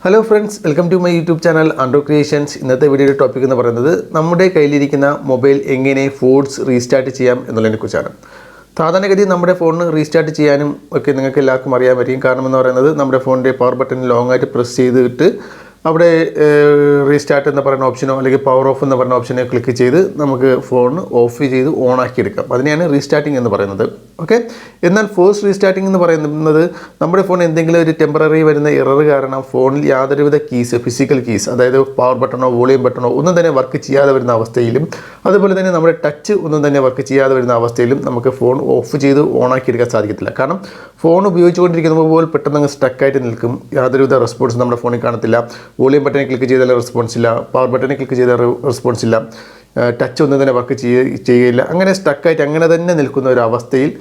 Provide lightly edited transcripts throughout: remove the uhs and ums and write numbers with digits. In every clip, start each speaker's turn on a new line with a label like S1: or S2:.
S1: Hello friends, welcome to my YouTube channel Andro Creations. ഇന്നത്തെ വീഡിയോയുടെ topic എന്ന് പറയുന്നത് നമ്മുടെ കയ്യിലിരിക്കുന്ന മൊബൈൽ എങ്ങനെ ഫോൺസ് റീസ്റ്റാർട്ട് ചെയ്യാം എന്നുള്ളതിനെക്കുറിച്ചാണ്. സാധാരണഗതി നമ്മുടെ ഫോൺ റീസ്റ്റാർട്ട് ചെയ്യാനും ഒക്കെ നിങ്ങൾക്ക് എല്ലാവർക്കും അറിയാൻ പറ്റും. കാരണം എന്ന് പറയുന്നത് നമ്മുടെ ഫോണിൻ്റെ പവർ ബട്ടൺ ലോങ് ആയിട്ട് പ്രസ് ചെയ്തിട്ട് അവിടെ റീസ്റ്റാർട്ട് എന്ന് പറയുന്ന ഓപ്ഷനോ അല്ലെങ്കിൽ പവർ ഓഫ് എന്ന് പറയുന്ന ഓപ്ഷനെ ക്ലിക്ക് ചെയ്ത് നമുക്ക് ഫോൺ ഓഫ് ചെയ്ത് ഓൺ ആക്കി എടുക്കാം. അതിനെയാണ് റീസ്റ്റാർട്ടിംഗ് എന്ന് പറയുന്നത്. ഓക്കെ, എന്നാൽ ഫോഴ്സ് റീസ്റ്റാർട്ടിംഗ് എന്ന് പറയുന്നത് നമ്മുടെ ഫോൺ എന്തെങ്കിലും ഒരു ടെമ്പററി വരുന്ന എറർ കാരണം ഫോണിൽ യാതൊരുവിധ കീസ്, ഫിസിക്കൽ കീസ്, അതായത് പവർ ബട്ടണോ വോളിയം ബട്ടണോ ഒന്നും തന്നെ വർക്ക് ചെയ്യാതെ വരുന്ന അവസ്ഥയിലും അതുപോലെ തന്നെ നമ്മുടെ ടച്ച് ഒന്നും തന്നെ വർക്ക് ചെയ്യാതെ വരുന്ന അവസ്ഥയിലും നമുക്ക് ഫോൺ ഓഫ് ചെയ്ത് ഓണാക്കി എടുക്കാൻ സാധിക്കത്തില്ല. കാരണം ഫോൺ ഉപയോഗിച്ചുകൊണ്ടിരിക്കുമ്പോൾ പെട്ടെന്ന് അങ്ങ് സ്റ്റക്കായിട്ട് നിൽക്കും. യാതൊരുവിധ റെസ്പോൺസ് നമ്മുടെ ഫോണിൽ കാണത്തില്ല. വോളിയം ബട്ടനെ ക്ലിക്ക് ചെയ്താൽ റെസ്പോൺസ് ഇല്ല, പവർ ബട്ടനെ ക്ലിക്ക് ചെയ്താൽ റെസ്പോൺസ് ഇല്ല, ടച്ച് ഒന്നും തന്നെ വർക്ക് ചെയ്യുകയില്ല. അങ്ങനെ സ്റ്റക്കായിട്ട് അങ്ങനെ തന്നെ നിൽക്കുന്ന ഒരു അവസ്ഥയിൽ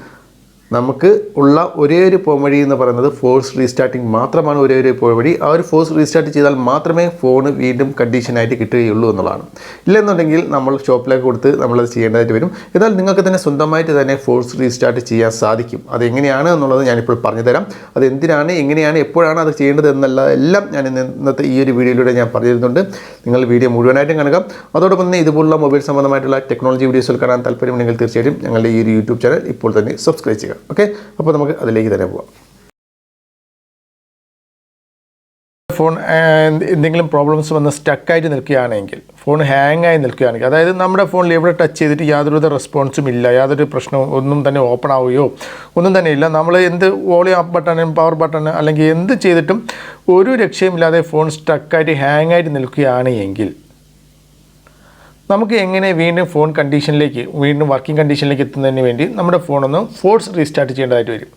S1: നമുക്ക് ഉള്ള ഒരേ ഒരു പോംവഴി എന്ന് പറയുന്നത് ഫോഴ്സ് റീസ്റ്റാർട്ടിംഗ് മാത്രമാണ്. ഒരേ ഒരു പോംവഴി. ആ ഒരു ഫോഴ്സ് റീസ്റ്റാർട്ട് ചെയ്താൽ മാത്രമേ ഫോൺ വീണ്ടും കണ്ടീഷനായിട്ട് കിട്ടുകയുള്ളൂ എന്നുള്ളതാണ്. ഇല്ലെന്നുണ്ടെങ്കിൽ നമ്മൾ ഷോപ്പിലേക്ക് കൊടുത്ത് നമ്മളത് ചെയ്യേണ്ടതായിട്ട് വരും. എന്നാൽ നിങ്ങൾക്ക് തന്നെ സ്വന്തമായിട്ട് തന്നെ ഫോഴ്സ് റീസ്റ്റാർട്ട് ചെയ്യാൻ സാധിക്കും. അതെങ്ങനെയാണ് എന്നുള്ളത് ഞാനിപ്പോൾ പറഞ്ഞുതരാം. അതെന്തിനാണ്, എങ്ങനെയാണ്, എപ്പോഴാണ് അത് ചെയ്യേണ്ടത് എന്നുള്ള എല്ലാം ഞാൻ ഇന്നത്തെ ഈ ഒരു വീഡിയോയിലൂടെ ഞാൻ പറഞ്ഞു തരുന്നുണ്ട്. നിങ്ങൾ വീഡിയോ മുഴുവനായിട്ടും കാണുക. അതോടൊപ്പം തന്നെ ഇതുപോലുള്ള മൊബൈൽ സംബന്ധമായിട്ടുള്ള ടെക്നോളജി വീഡിയോസുകൾ കാണാൻ താല്പര്യമുണ്ടെങ്കിൽ തീർച്ചയായിട്ടും ഞങ്ങളുടെ ഈ ഒരു യൂട്യൂബ് ചാനൽ ഇപ്പോൾ തന്നെ സബ്സ്ക്രൈബ് ചെയ്യുക. ഓക്കെ, അപ്പോൾ നമുക്ക് അതിലേക്ക് തന്നെ പോകാം. ഫോൺ എന്തെങ്കിലും പ്രോബ്ലംസ് വന്ന് സ്റ്റക്കായിട്ട് നിൽക്കുകയാണെങ്കിൽ, ഫോൺ ഹാങ് ആയി നിൽക്കുകയാണെങ്കിൽ, അതായത് നമ്മുടെ ഫോണിൽ എവിടെ ടച്ച് ചെയ്തിട്ട് യാതൊരുവിധ റെസ്പോൺസും ഇല്ല, യാതൊരു പ്രശ്നവും ഒന്നും തന്നെ ഓപ്പൺ ആവുകയോ ഒന്നും തന്നെ ഇല്ല, നമ്മൾ എന്ത് വോളിയം അപ്പ് ബട്ടണും പവർ ബട്ടൺ അല്ലെങ്കിൽ എന്ത് ചെയ്തിട്ടും ഒരു രക്ഷയുമില്ലാതെ ഫോൺ സ്റ്റക്കായിട്ട് ഹാങ് ആയിട്ട് നിൽക്കുകയാണ് എങ്കിൽ നമുക്ക് എങ്ങനെ വീണ്ടും ഫോൺ കണ്ടീഷനിലേക്ക്, വീണ്ടും വർക്കിംഗ് കണ്ടീഷനിലേക്ക് എത്തുന്നതിന് വേണ്ടി നമ്മുടെ ഫോണൊന്ന് ഫോഴ്സ് റീസ്റ്റാർട്ട് ചെയ്യേണ്ടതായിട്ട് വരും.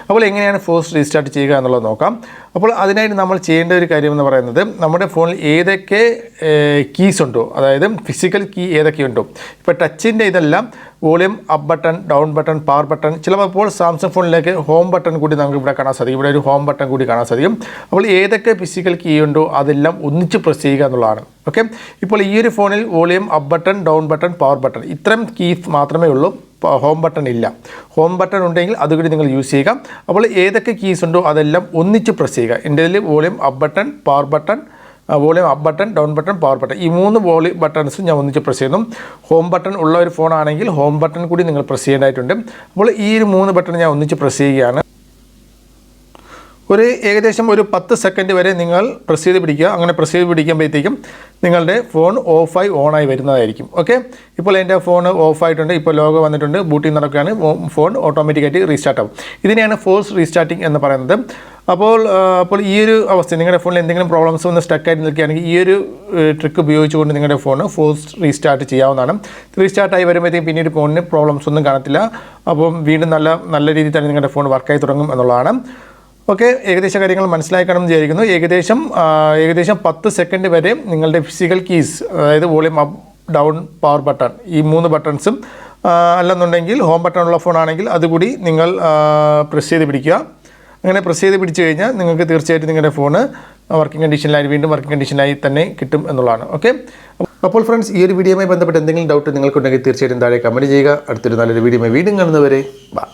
S1: അപ്പോൾ എങ്ങനെയാണ് ഫോഴ്സ് റീസ്റ്റാർട്ട് ചെയ്യുക എന്നുള്ളത് നോക്കാം. അപ്പോൾ അതിനായിട്ട് നമ്മൾ ചെയ്യേണ്ട ഒരു കാര്യം എന്ന് പറയുന്നത്, നമ്മുടെ ഫോണിൽ ഏതൊക്കെ കീസ് ഉണ്ടോ, അതായത് ഫിസിക്കൽ കീ ഏതൊക്കെയുണ്ടോ, ഇപ്പോൾ ടച്ചിൻ്റെ ഇതെല്ലാം volume up button, down button, power button, ചിലപ്പോൾ സാംസങ് ഫോണിലേക്ക് ഹോം ബട്ടൺ കൂടി നമുക്ക് ഇവിടെ കാണാൻ സാധിക്കും. ഇവിടെ ഒരു ഹോം ബട്ടൺ കൂടി കാണാൻ സാധിക്കും. അപ്പോൾ ഏതൊക്കെ ഫിസിക്കൽ കീ ഉണ്ടോ അതെല്ലാം ഒന്നിച്ച് പ്രസ് ചെയ്യുക എന്നുള്ളതാണ്. ഓക്കെ, ഇപ്പോൾ ഈ ഒരു ഫോണിൽ volume up button, down button, power button ഇത്രയും കീസ് മാത്രമേ ഉള്ളൂ. ഹോം ബട്ടൺ ഇല്ല. ഹോം ബട്ടൺ ഉണ്ടെങ്കിൽ അതുകൂടി നിങ്ങൾ യൂസ് ചെയ്യുക. അപ്പോൾ ഏതൊക്കെ കീസ് ഉണ്ടോ അതെല്ലാം ഒന്നിച്ച് പ്രസ് ചെയ്യുക. എൻ്റെ ഇതിൽ volume up button, power button, volume up button, down button, power button, ഈ 3 വോളിയം ബട്ടൺസ് ഞാൻ ഒന്നിച്ച് പ്രസ് ചെയ്യുന്നു. ഹോം ബട്ടൺ ഉള്ള ഒരു ഫോണാണെങ്കിൽ ഹോം ബട്ടൺ കൂടി നിങ്ങൾ പ്രസ് ചെയ്യേണ്ടതായിട്ടുണ്ട്. അപ്പോൾ ഈ 3 ബട്ടൺ ഞാൻ ഒന്നിച്ച് പ്രസ് ചെയ്യുകയാണ്. ഏകദേശം ഒരു 10 സെക്കൻഡ് വരെ നിങ്ങൾ പ്രസ് ചെയ്ത് പിടിക്കുക. അങ്ങനെ പ്രസ് ചെയ്ത് പിടിക്കുമ്പോഴത്തേക്കും നിങ്ങളുടെ ഫോൺ ഓഫായി ഓണായി വരുന്നതായിരിക്കും. ഓക്കെ, ഇപ്പോൾ എൻ്റെ ഫോൺ ഓഫായിട്ടുണ്ട്. ഇപ്പോൾ ലോഗോ വന്നിട്ടുണ്ട്, ബൂട്ടിംഗ് നടക്കുകയാണ്. ഫോൺ ഓട്ടോമാറ്റിക്കായിട്ട് റീസ്റ്റാർട്ട് ആവും. ഇതിനെയാണ് ഫോഴ്സ് റീസ്റ്റാർട്ടിംഗ് എന്ന് പറയുന്നത്. അപ്പോൾ ഈ ഒരു അവസ്ഥ, നിങ്ങളുടെ ഫോണിൽ എന്തെങ്കിലും പ്രോബ്ലംസ് വന്ന് സ്റ്റക്കായിട്ട് നിൽക്കുകയാണെങ്കിൽ ഈ ഒരു ട്രിക്ക് ഉപയോഗിച്ചുകൊണ്ട് നിങ്ങളുടെ ഫോൺ ഫോഴ്സ് റീസ്റ്റാർട്ട് ചെയ്യാവുന്നതാണ്. റീസ്റ്റാർട്ടായി വരുമ്പോഴത്തേക്കും പിന്നീട് ഫോണിന് പ്രോബ്ലംസ് ഒന്നും കാണത്തില്ല. അപ്പം വീണ്ടും നല്ല രീതിയിൽ തന്നെ നിങ്ങളുടെ ഫോൺ വർക്കായി തുടങ്ങും എന്നുള്ളതാണ്. ഓക്കെ, ഏകദേശം കാര്യങ്ങൾ മനസ്സിലായി കാണുമെന്ന് വിചാരിക്കുന്നു. ഏകദേശം 10 സെക്കൻഡ് വരെ നിങ്ങളുടെ ഫിസിക്കൽ കീസ്, അതായത് volume up, down, power button, ഈ 3 ബട്ടൺസും അല്ലെന്നുണ്ടെങ്കിൽ ഹോം ബട്ടൺ ഉള്ള ഫോണാണെങ്കിൽ അതുകൂടി നിങ്ങൾ പ്രസ് ചെയ്ത് പിടിക്കുക. അങ്ങനെ പ്രസ് ചെയ്ത് പിടിച്ചു കഴിഞ്ഞാൽ നിങ്ങൾക്ക് തീർച്ചയായിട്ടും നിങ്ങളുടെ ഫോണ് വർക്കിംഗ് കണ്ടീഷനിലായി, വീണ്ടും വർക്കിംഗ് കണ്ടീഷനിലായി തന്നെ കിട്ടും എന്നുള്ളതാണ്. ഓക്കെ, അപ്പോൾ ഫ്രണ്ട്സ്, ഈ ഒരു വീഡിയോയുമായി ബന്ധപ്പെട്ട് എന്തെങ്കിലും ഡൗട്ട് നിങ്ങൾക്കുണ്ടെങ്കിൽ തീർച്ചയായിട്ടും താഴെ കമൻറ്റ് ചെയ്യുക. അടുത്തൊരു നല്ലൊരു വീഡിയോയുമായി വീണ്ടും കാണുന്നവരെ ബൈ.